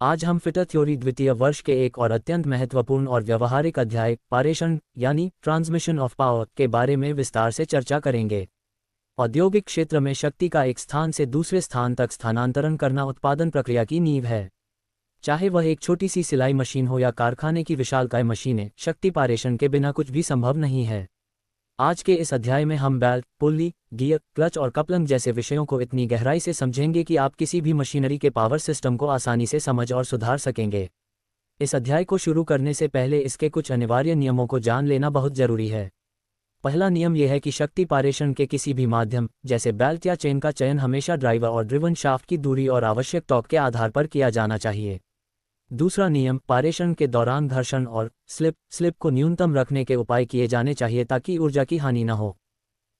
आज हम fitter theory द्वितीय वर्ष के एक और अत्यंत महत्वपूर्ण और व्यवहारिक अध्याय पारेषण यानी ट्रांसमिशन ऑफ पावर के बारे में विस्तार से चर्चा करेंगे। औद्योगिक क्षेत्र में शक्ति का एक स्थान से दूसरे स्थान तक स्थानांतरण करना उत्पादन प्रक्रिया की नींव है। चाहे वह एक छोटी सी सिलाई मशीन हो या कारखाने की विशालकाय मशीनें, शक्ति पारेषण के बिना कुछ भी संभव नहीं है। आज के इस अध्याय में हम बेल्ट, पुल्ली, गियर, क्लच और कपलंग जैसे विषयों को इतनी गहराई से समझेंगे कि आप किसी भी मशीनरी के पावर सिस्टम को आसानी से समझ और सुधार सकेंगे। इस अध्याय को शुरू करने से पहले इसके कुछ अनिवार्य नियमों को जान लेना बहुत जरूरी है। पहला नियम यह है कि शक्ति पारेषण के किसी भी माध्यम जैसे बेल्ट या चेन का चयन हमेशा ड्राइवर और ड्रिवन शाफ्ट की दूरी और आवश्यक टॉर्क के आधार पर किया जाना चाहिए। दूसरा नियम, पारेषण के दौरान घर्षण और स्लिप को न्यूनतम रखने के उपाय किए जाने चाहिए ताकि ऊर्जा की हानि न हो।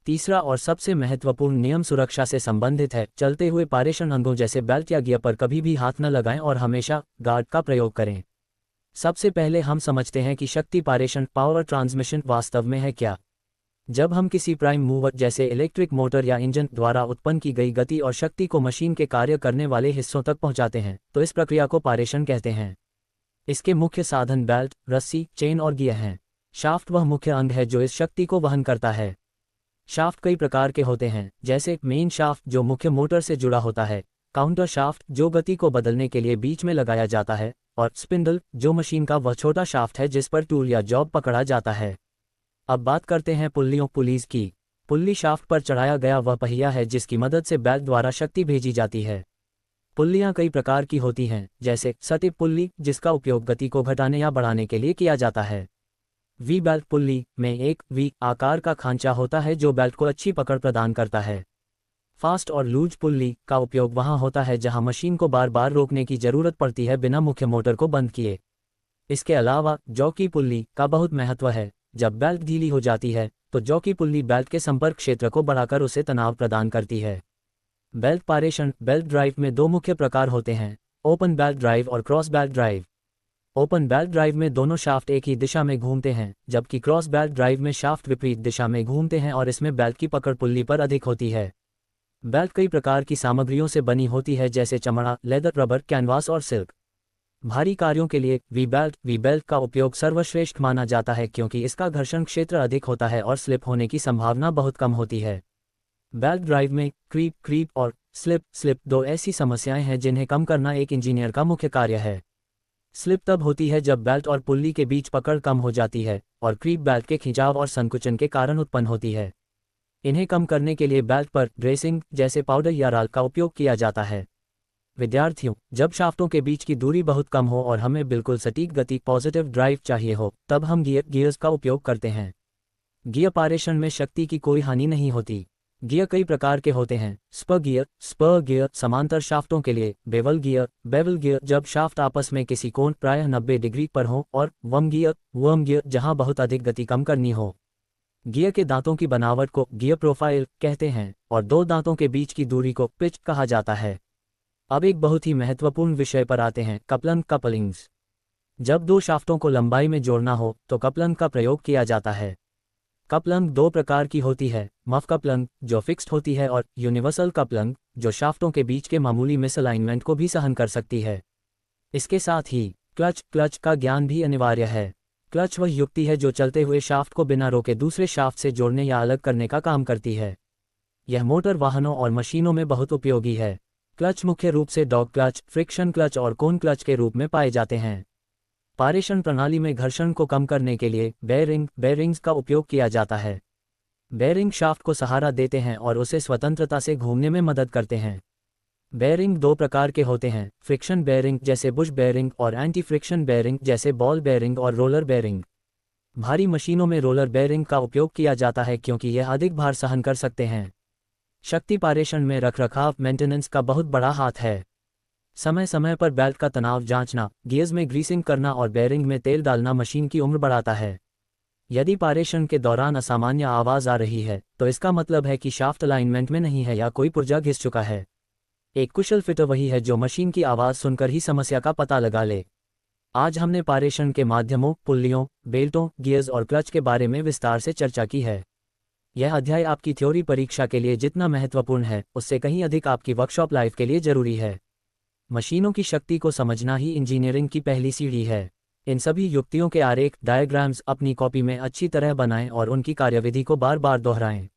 तीसरा और सबसे महत्वपूर्ण नियम सुरक्षा से संबंधित है। चलते हुए पारेषण अंगों जैसे बेल्ट या गियर पर कभी भी हाथ न लगाएं और हमेशा गार्ड का प्रयोग करें। सबसे पहले हम समझते हैं कि शक्ति पारेषण पावर ट्रांसमिशन वास्तव में है क्या। जब हम किसी प्राइम मूवर जैसे इलेक्ट्रिक मोटर या इंजन द्वारा उत्पन्न की गई गति और शक्ति को मशीन के कार्य करने वाले हिस्सों तक पहुंचाते हैं तो इस प्रक्रिया को पारेषण कहते हैं। इसके मुख्य साधन बेल्ट, रस्सी, चेन और गियर हैं। शाफ्ट वह मुख्य अंग है जो इस शक्ति को वहन करता है। शाफ्ट कई प्रकार के होते हैं, जैसे मेन शाफ्ट जो मुख्य मोटर से जुड़ा होता है, काउंटर शाफ्ट जो गति को बदलने के लिए बीच में लगाया जाता है, और स्पिंडल जो मशीन का वह छोटा शाफ्ट है जिस पर टूल या जॉब पकड़ा जाता है। अब बात करते हैं पुल्लीज की। पुल्ली शाफ्ट पर चढ़ाया गया वह पहिया है जिसकी मदद से बेल्ट द्वारा शक्ति भेजी जाती है। पुल्लियां कई प्रकार की होती हैं, जैसे सटिप पुल्ली जिसका उपयोग गति को घटाने या बढ़ाने के लिए किया जाता है। वी बेल्ट पुल्ली में एक वी आकार का खांचा होता है जो बेल्ट को अच्छी पकड़ प्रदान करता है। फास्ट और लूज पुल्ली का उपयोग वहां होता है जहां मशीन को बार बार रोकने की जरूरत पड़ती है बिना मुख्य मोटर को बंद किए। इसके अलावा जॉकी पुल्ली का बहुत महत्व है। जब बेल्ट ढीली हो जाती है तो जॉकी पुल्ली बेल्ट के संपर्क क्षेत्र को बढ़ाकर उसे तनाव प्रदान करती है। बेल्ट पारेषण बेल्ट ड्राइव में दो मुख्य प्रकार होते हैं, ओपन बेल्ट ड्राइव और cross belt drive. Open belt drive में दोनों शाफ्ट एक ही दिशा में घूमते हैं, जबकि क्रॉस बेल्ट ड्राइव में शाफ्ट विपरीत दिशा में घूमते हैं और इसमें बेल्ट की पकड़ पुल्ली पर अधिक होती है। बेल्ट कई प्रकार की सामग्रियों से बनी होती है, जैसे चमड़ा, लेदर, रबर, कैनवास और सिल्क। भारी कार्यों के लिए वी बेल्ट का उपयोग सर्वश्रेष्ठ माना जाता है क्योंकि इसका घर्षण क्षेत्र अधिक होता है और स्लिप होने की संभावना बहुत कम होती है। बेल्ट ड्राइव में क्रीप और स्लिप दो ऐसी समस्याएं हैं जिन्हें कम करना एक इंजीनियर का मुख्य कार्य है। स्लिप तब होती है जब बेल्ट और पुल्ली के बीच पकड़ कम हो जाती है, और क्रीप बेल्ट के खिंचाव और संकुचन के कारण उत्पन्न होती है। इन्हें कम करने के लिए बेल्ट पर ड्रेसिंग जैसे पाउडर या राल का उपयोग किया जाता है। विद्यार्थियों, जब शाफ्टों के बीच की दूरी बहुत कम हो और हमें बिल्कुल सटीक गति पॉजिटिव ड्राइव चाहिए हो, तब हम गियर्स का उपयोग करते हैं। गियर पारेषण में शक्ति की कोई हानि नहीं होती। गियर कई प्रकार के होते हैं, स्पर गियर समांतर शाफ्टों के लिए, बेवल गियर जब शाफ्ट आपस में किसी कोण प्रायः 90 डिग्री पर हो, और वर्म गियर जहां बहुत अधिक गति कम करनी हो। गियर के दांतों की बनावट को गियर प्रोफाइल कहते हैं और दो दांतों के बीच की दूरी को पिच कहा जाता है। अब एक बहुत ही महत्वपूर्ण विषय पर आते हैं, कपलिंग्स। जब दो शाफ्टों को लंबाई में जोड़ना हो तो कपलंग का प्रयोग किया जाता है। कपलंग दो प्रकार की होती है, मफ कपलंग जो फिक्स्ड होती है और यूनिवर्सल कपलंग जो शाफ्टों के बीच के मामूली मिसअलाइनमेंट को भी सहन कर सकती है। इसके साथ ही क्लच का ज्ञान भी अनिवार्य है। क्लच वह युक्ति है जो चलते हुए शाफ्ट को बिना रोके दूसरे शाफ्ट से जोड़ने या अलग करने का काम करती है। यह मोटर वाहनों और मशीनों में बहुत उपयोगी है। क्लच मुख्य रूप से डॉग क्लच, फ्रिक्शन क्लच और कोन क्लच के रूप में पाए जाते हैं। पारेषण प्रणाली में घर्षण को कम करने के लिए बेयरिंग्स का उपयोग किया जाता है। बेयरिंग शाफ्ट को सहारा देते हैं और उसे स्वतंत्रता से घूमने में मदद करते हैं। बेयरिंग दो प्रकार के होते हैं, फ्रिक्शन बेयरिंग जैसे बुश बेयरिंग और एंटी फ्रिक्शन बेयरिंग जैसे बॉल बेयरिंग और रोलर बेयरिंग। भारी मशीनों में रोलर बेयरिंग का उपयोग किया जाता है क्योंकि यह अधिक भार सहन कर सकते हैं। शक्ति पारेषण में रखरखाव मेंटेनेंस का बहुत बड़ा हाथ है। समय समय पर बेल्ट का तनाव जांचना, गियर्स में ग्रीसिंग करना और बेयरिंग में तेल डालना मशीन की उम्र बढ़ाता है। यदि पारेषण के दौरान असामान्य आवाज आ रही है तो इसका मतलब है कि शाफ्ट अलाइनमेंट में नहीं है या कोई पुर्जा घिस चुका है। एक कुशल फिटर वही है जो मशीन की आवाज सुनकर ही समस्या का पता लगा ले। आज हमने पारेषण के माध्यमों, पुल्लियों, बेल्टों, गियर्स और क्लच के बारे में विस्तार से चर्चा की है। यह अध्याय आपकी थ्योरी परीक्षा के लिए जितना महत्वपूर्ण है उससे कहीं अधिक आपकी वर्कशॉप लाइफ के लिए जरूरी है। मशीनों की शक्ति को समझना ही इंजीनियरिंग की पहली सीढ़ी है। इन सभी युक्तियों के आरेख डायग्राम्स अपनी कॉपी में अच्छी तरह बनाएं और उनकी कार्यविधि को बार बार दोहराएं।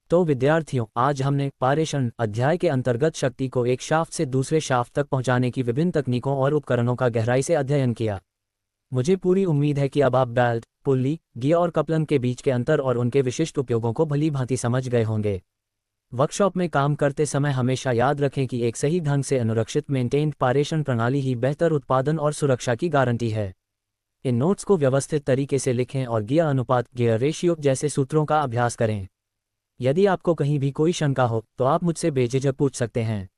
तो विद्यार्थियों, आज हमने पारेषण अध्याय के अंतर्गत शक्ति को एक शाफ्ट से दूसरे शाफ्ट तक पहुंचाने की विभिन्न तकनीकों और उपकरणों का गहराई से अध्ययन किया। मुझे पूरी उम्मीद है कि अब आप बेल्ट, पुल्ली, गियर और कपलन के बीच के अंतर और उनके विशिष्ट उपयोगों को भली भांति समझ गए होंगे। वर्कशॉप में काम करते समय हमेशा याद रखें कि एक सही ढंग से अनुरक्षित मेंटेन्ड पारेषण प्रणाली ही बेहतर उत्पादन और सुरक्षा की गारंटी है। इन नोट्स को व्यवस्थित तरीके से लिखें और गियर अनुपात, गियर रेशियो जैसे सूत्रों का अभ्यास करें। यदि आपको कहीं भी कोई शंका हो तो आप मुझसे बेझिझक पूछ सकते हैं।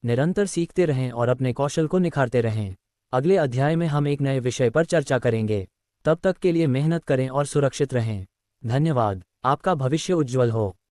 निरंतर सीखते रहें और अपने कौशल को निखारते रहें। अगले अध्याय में हम एक नए विषय पर चर्चा करेंगे। तब तक के लिए मेहनत करें और सुरक्षित रहें। धन्यवाद। आपका भविष्य उज्जवल हो।